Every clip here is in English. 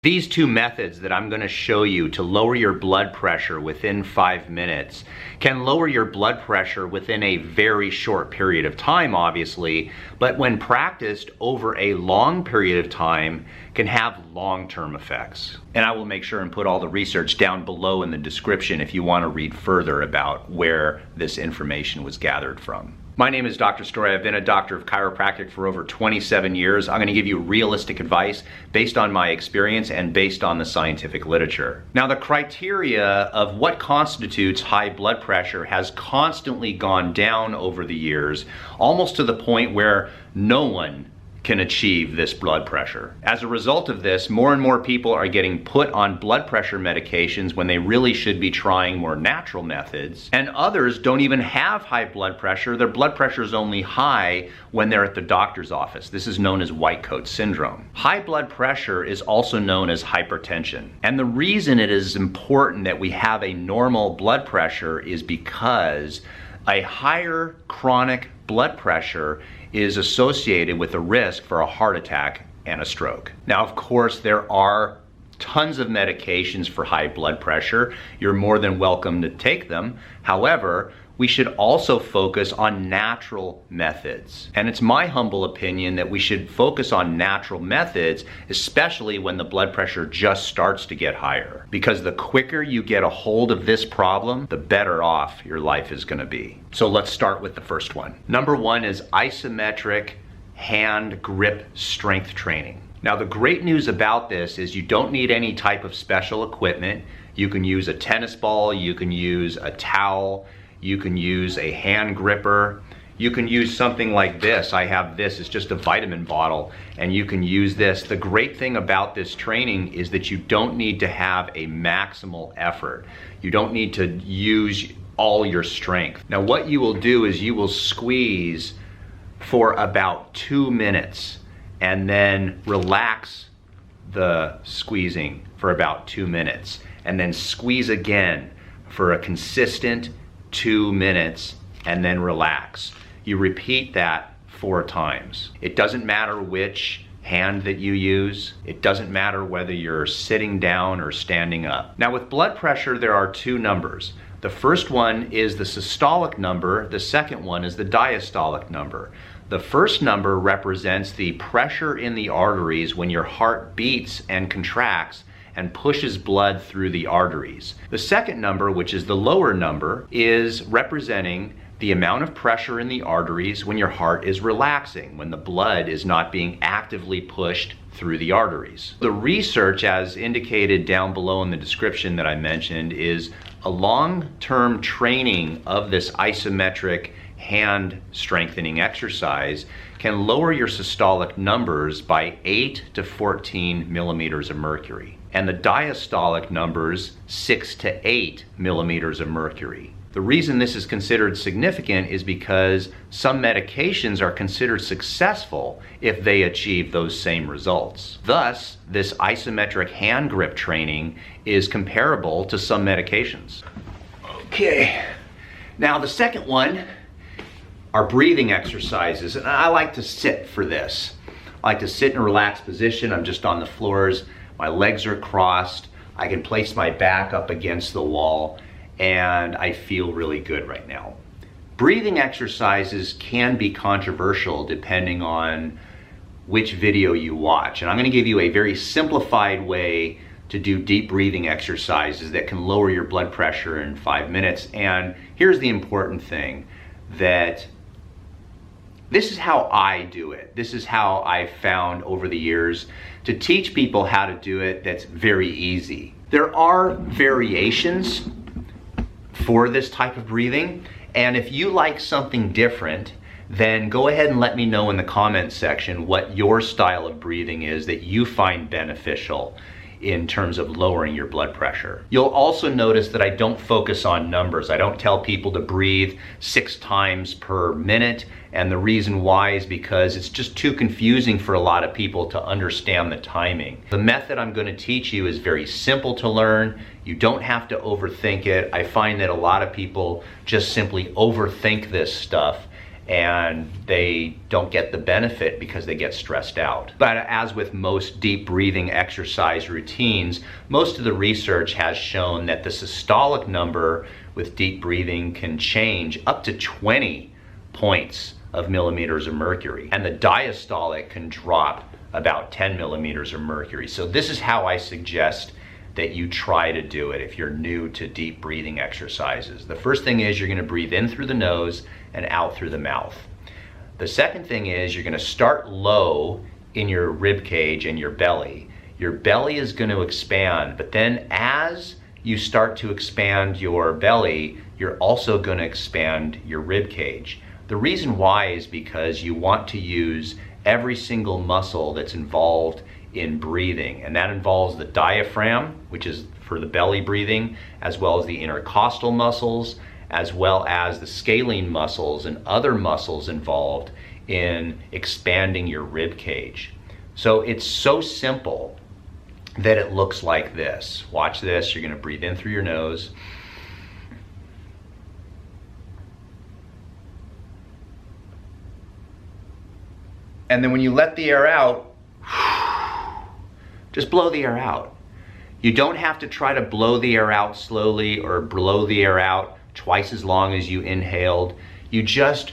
These two methods that I'm going to show you to lower your blood pressure within 5 minutes can lower your blood pressure within a very short period of time, obviously, but when practiced over a long period of time can have long-term effects. And I will make sure and put all the research down below in the description if you want to read further about where this information was gathered from. My name is Dr. Story. I've been a doctor of chiropractic for over 27 years. I'm going to give you realistic advice based on my experience and based on the scientific literature. Now, the criteria of what constitutes high blood pressure has constantly gone down over the years, almost to the point where no one can achieve this blood pressure. As a result of this, more and more people are getting put on blood pressure medications when they really should be trying more natural methods. And others don't even have high blood pressure. Their blood pressure is only high when they're at the doctor's office. This is known as white coat syndrome. High blood pressure is also known as hypertension. And the reason it is important that we have a normal blood pressure is because a higher chronic blood pressure is associated with a risk for a heart attack and a stroke. Now, of course, there are tons of medications for high blood pressure. You're more than welcome to take them. However, we should also focus on natural methods. And it's my humble opinion that we should focus on natural methods, especially when the blood pressure just starts to get higher. Because the quicker you get a hold of this problem, the better off your life is going to be. So let's start with the first one. Number one is isometric hand grip strength training. Now, the great news about this is you don't need any type of special equipment. You can use a tennis ball, you can use a towel, you can use a hand gripper, you can use something like this. I have this, it's just a vitamin bottle, and you can use this. The great thing about this training is that you don't need to have a maximal effort. You don't need to use all your strength. Now, what you will do is you will squeeze for about 2 minutes and then relax the squeezing for about 2 minutes and then squeeze again for a consistent 2 minutes and then relax. You repeat that 4 times. It doesn't matter which hand that you use. It doesn't matter whether you're sitting down or standing up. Now, with blood pressure, there are 2 numbers. The first one is the systolic number. The second one is the diastolic number. The first number represents the pressure in the arteries when your heart beats and contracts and pushes blood through the arteries. The second number, which is the lower number, is representing the amount of pressure in the arteries when your heart is relaxing, when the blood is not being actively pushed through the arteries. The research, as indicated down below in the description that I mentioned, is a long-term training of this isometric hand strengthening exercise can lower your systolic numbers by 8 to 14 millimeters of mercury, and the diastolic numbers 6 to 8 millimeters of mercury. The reason this is considered significant is because some medications are considered successful if they achieve those same results. Thus, this isometric hand grip training is comparable to some medications. Okay, now the second one are breathing exercises, and I like to sit for this. I like to sit in a relaxed position. I'm just on the floors, my legs are crossed, I can place my back up against the wall, and I feel really good right now. Breathing exercises can be controversial depending on which video you watch, and I'm going to give you a very simplified way to do deep breathing exercises that can lower your blood pressure in 5 minutes. And here's the important thing, that this is how I do it. This is how I've found over the years to teach people how to do it that's very easy. There are variations for this type of breathing, and if you like something different, then go ahead and let me know in the comments section what your style of breathing is that you find beneficial in terms of lowering your blood pressure. You'll also notice that I don't focus on numbers. I don't tell people to breathe 6 times per minute, and the reason why is because it's just too confusing for a lot of people to understand the timing. The method I'm going to teach you is very simple to learn. You don't have to overthink it. I find that a lot of people just simply overthink this stuff and they don't get the benefit because they get stressed out. But as with most deep breathing exercise routines, most of the research has shown that the systolic number with deep breathing can change up to 20 points of millimeters of mercury, and the diastolic can drop about 10 millimeters of mercury. So this is how I suggest that you try to do it if you're new to deep breathing exercises. The first thing is you're going to breathe in through the nose and out through the mouth. The second thing is you're going to start low in your rib cage and your belly. Your belly is going to expand, but then as you start to expand your belly, you're also going to expand your rib cage. The reason why is because you want to use every single muscle that's involved in breathing, and that involves the diaphragm, which is for the belly breathing, as well as the intercostal muscles, as well as the scalene muscles and other muscles involved in expanding your rib cage. So it's so simple that it looks like this. Watch this. You're going to breathe in through your nose. And then when you let the air out, just blow the air out. You don't have to try to blow the air out slowly or blow the air out twice as long as you inhaled. You just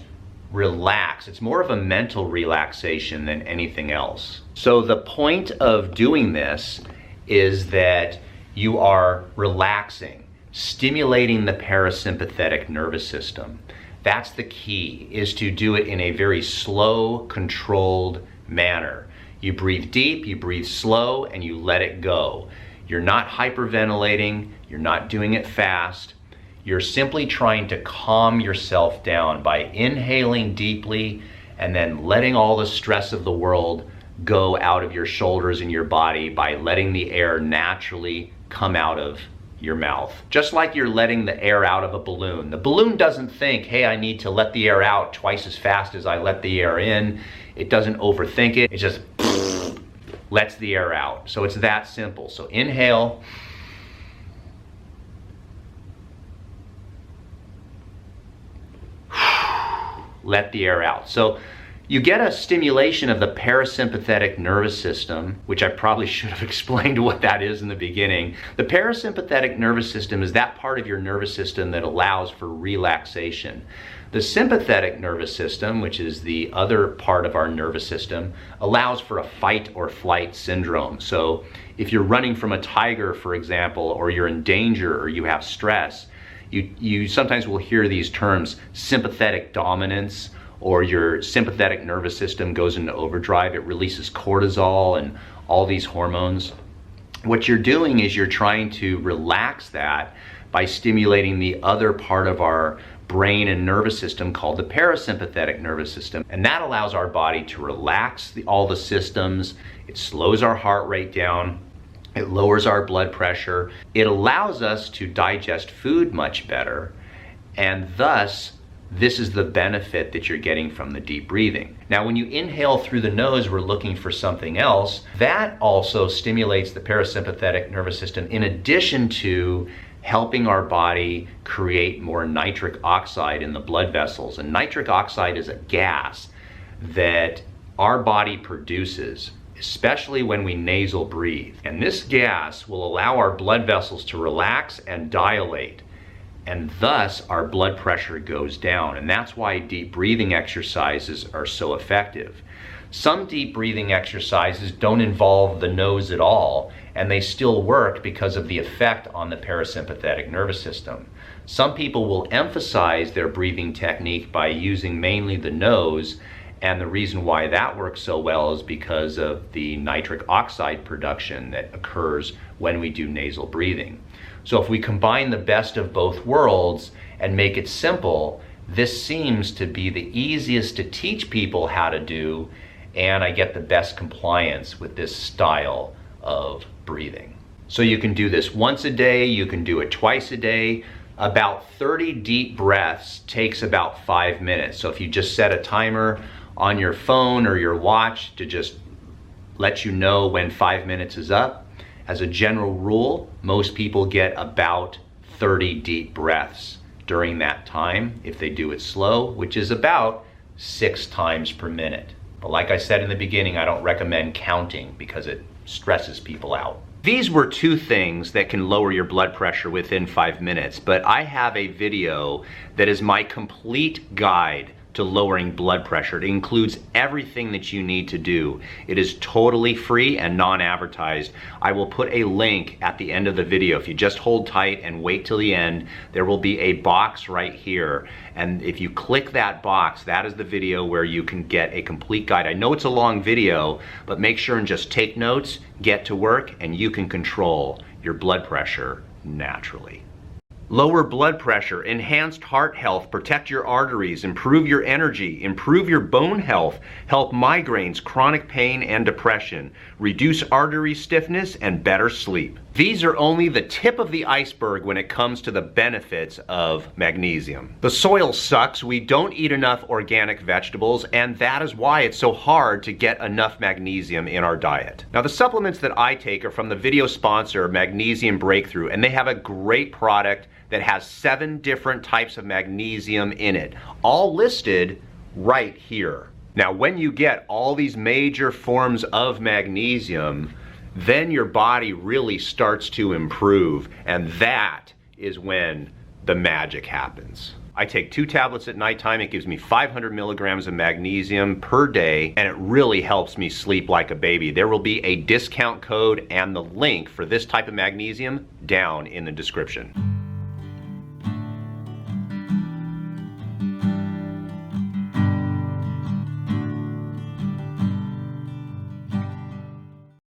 relax. It's more of a mental relaxation than anything else. So the point of doing this is that you are relaxing, stimulating the parasympathetic nervous system. That's the key, is to do it in a very slow, controlled manner. You breathe deep, you breathe slow, and you let it go. You're not hyperventilating, you're not doing it fast. You're simply trying to calm yourself down by inhaling deeply and then letting all the stress of the world go out of your shoulders and your body by letting the air naturally come out of your mouth. Just like you're letting the air out of a balloon. The balloon doesn't think, hey, I need to let the air out twice as fast as I let the air in. It doesn't overthink it. It just lets the air out. So it's that simple. So inhale. Let the air out. So you get a stimulation of the parasympathetic nervous system, which I probably should have explained what that is in the beginning. The parasympathetic nervous system is that part of your nervous system that allows for relaxation. The sympathetic nervous system, which is the other part of our nervous system, allows for a fight or flight syndrome. So if you're running from a tiger, for example, or you're in danger or you have stress, you sometimes will hear these terms, sympathetic dominance, or your sympathetic nervous system goes into overdrive. It releases cortisol and all these hormones. What you're doing is you're trying to relax that by stimulating the other part of our brain and nervous system called the parasympathetic nervous system. And that allows our body to relax all the systems. It slows our heart rate down. It lowers our blood pressure. It allows us to digest food much better. And thus, this is the benefit that you're getting from the deep breathing. Now, when you inhale through the nose, we're looking for something else. That also stimulates the parasympathetic nervous system in addition to helping our body create more nitric oxide in the blood vessels. And nitric oxide is a gas that our body produces, especially when we nasal breathe. And this gas will allow our blood vessels to relax and dilate. And thus our blood pressure goes down. And that's why deep breathing exercises are so effective. Some deep breathing exercises don't involve the nose at all, and they still work because of the effect on the parasympathetic nervous system. Some people will emphasize their breathing technique by using mainly the nose, and the reason why that works so well is because of the nitric oxide production that occurs when we do nasal breathing. So if we combine the best of both worlds and make it simple, this seems to be the easiest to teach people how to do, and I get the best compliance with this style of breathing. So you can do this once a day, you can do it twice a day. About 30 deep breaths takes about 5 minutes. So if you just set a timer on your phone or your watch to just let you know when 5 minutes is up, as a general rule, most people get about 30 deep breaths during that time if they do it slow, which is about 6 times per minute. But like I said in the beginning, I don't recommend counting because it stresses people out. These were 2 things that can lower your blood pressure within 5 minutes, but I have a video that is my complete guide to lowering blood pressure. It includes everything that you need to do. It is totally free and non-advertised. I will put a link at the end of the video. If you just hold tight and wait till the end, there will be a box right here. And if you click that box, that is the video where you can get a complete guide. I know it's a long video, but make sure and just take notes, get to work, and you can control your blood pressure naturally. Lower blood pressure, enhanced heart health, protect your arteries, improve your energy, improve your bone health, help migraines, chronic pain, and depression, reduce artery stiffness, and better sleep. These are only the tip of the iceberg when it comes to the benefits of magnesium. The soil sucks, we don't eat enough organic vegetables, and that is why it's so hard to get enough magnesium in our diet. Now, the supplements that I take are from the video sponsor, Magnesium Breakthrough, and they have a great product that has 7 different types of magnesium in it, all listed right here. Now, when you get all these major forms of magnesium, then your body really starts to improve, and that is when the magic happens. I take 2 tablets at nighttime. It gives me 500 milligrams of magnesium per day, and it really helps me sleep like a baby. There will be a discount code and the link for this type of magnesium down in the description.